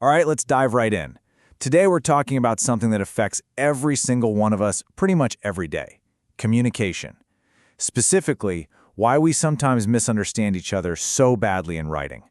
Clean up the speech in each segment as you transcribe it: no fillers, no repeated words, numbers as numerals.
All right, let's dive right in. Today we're talking about something that affects every single one of us pretty much every day: communication. Specifically, why we sometimes misunderstand each other so badly in writing.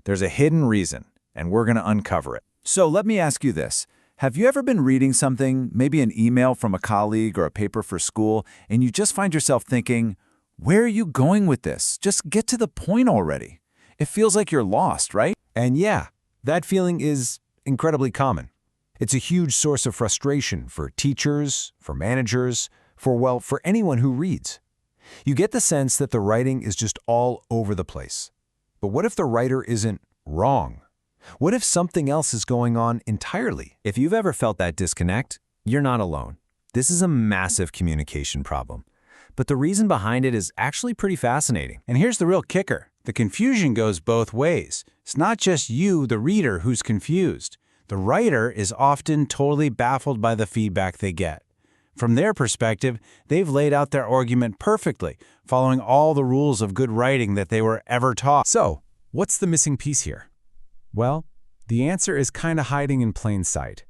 There's a hidden reason, and we're going to uncover it. So let me ask you this. Have you ever been reading something, maybe an email from a colleague or a paper for school, and you just find yourself thinking, where are you going with this? Just get to the point already. It feels like you're lost, right? And yeah, that feeling is incredibly common. It's a huge source of frustration for teachers, for managers, for anyone who reads. You get the sense that the writing is just all over the place. But what if the writer isn't wrong? What if something else is going on entirely? If you've ever felt that disconnect, you're not alone. This is a massive communication problem. But the reason behind it is actually pretty fascinating. And here's the real kicker. The confusion goes both ways. It's not just you, the reader, who's confused. The writer is often totally baffled by the feedback they get. From their perspective, they've laid out their argument perfectly, following all the rules of good writing that they were ever taught. So, what's the missing piece here? Well, the answer is kind of hiding in plain sight.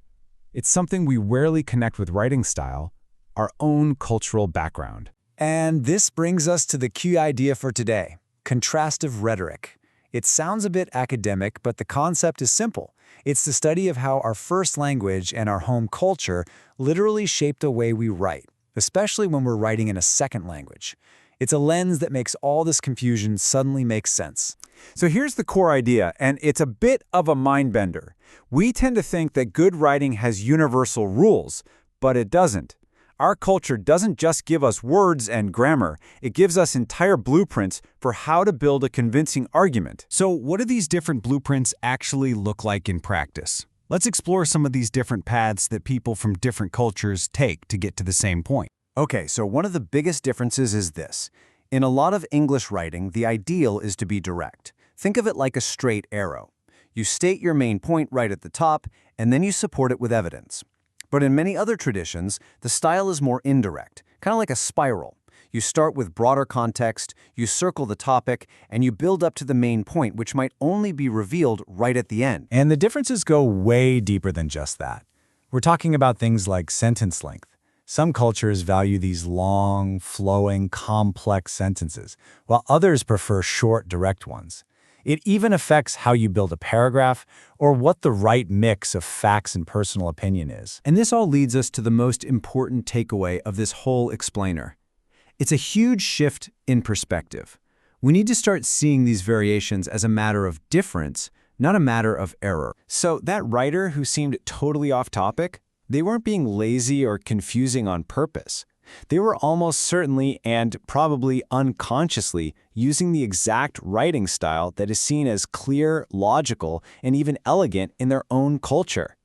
It's something we rarely connect with writing style, our own cultural background. And this brings us to the key idea for today: contrastive rhetoric. It sounds a bit academic, but the concept is simple. It's the study of how our first language and our home culture literally shape the way we write, especially when we're writing in a second language. It's a lens that makes all this confusion suddenly make sense. So here's the core idea, and it's a bit of a mind-bender. We tend to think that good writing has universal rules, but it doesn't. Our culture doesn't just give us words and grammar, it gives us entire blueprints for how to build a convincing argument. So what do these different blueprints actually look like in practice? Let's explore some of these different paths that people from different cultures take to get to the same point. Okay, so one of the biggest differences is this. In a lot of English writing, the ideal is to be direct. Think of it like a straight arrow. You state your main point right at the top, and then you support it with evidence. But in many other traditions, the style is more indirect, kind of like a spiral. You start with broader context, you circle the topic, and you build up to the main point, which might only be revealed right at the end. And the differences go way deeper than just that. We're talking about things like sentence length. Some cultures value these long, flowing, complex sentences, while others prefer short, direct ones. It even affects how you build a paragraph or what the right mix of facts and personal opinion is. And this all leads us to the most important takeaway of this whole explainer. It's a huge shift in perspective. We need to start seeing these variations as a matter of difference, not a matter of error. So that writer who seemed totally off topic, they weren't being lazy or confusing on purpose. They were almost certainly and probably unconsciously using the exact writing style that is seen as clear, logical, and even elegant in their own culture.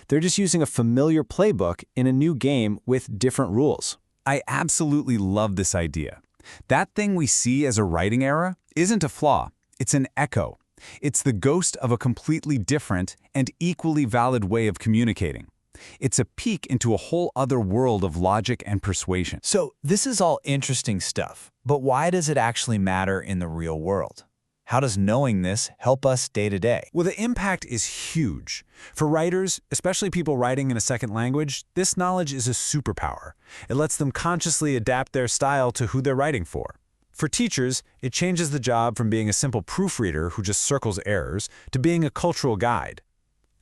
They're just using a familiar playbook in a new game with different rules. I absolutely love this idea. That thing we see as a writing error isn't a flaw, it's an echo. It's the ghost of a completely different and equally valid way of communicating. It's a peek into a whole other world of logic and persuasion. So this is all interesting stuff, but why does it actually matter in the real world? How does knowing this help us day to day? Well, the impact is huge. For writers, especially people writing in a second language, this knowledge is a superpower. It lets them consciously adapt their style to who they're writing for. For teachers, it changes the job from being a simple proofreader who just circles errors to being a cultural guide.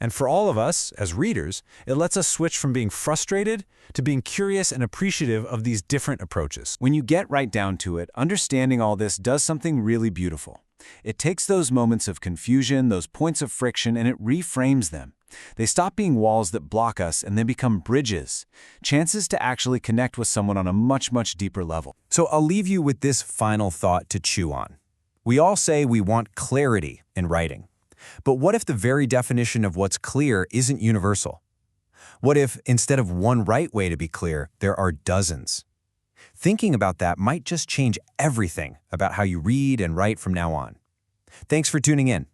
And for all of us, as readers, it lets us switch from being frustrated to being curious and appreciative of these different approaches. When you get right down to it, understanding all this does something really beautiful. It takes those moments of confusion, those points of friction, and it reframes them. They stop being walls that block us and they become bridges, chances to actually connect with someone on a much, much deeper level. So I'll leave you with this final thought to chew on. We all say we want clarity in writing. But what if the very definition of what's clear isn't universal? What if, instead of one right way to be clear, there are dozens? Thinking about that might just change everything about how you read and write from now on. Thanks for tuning in.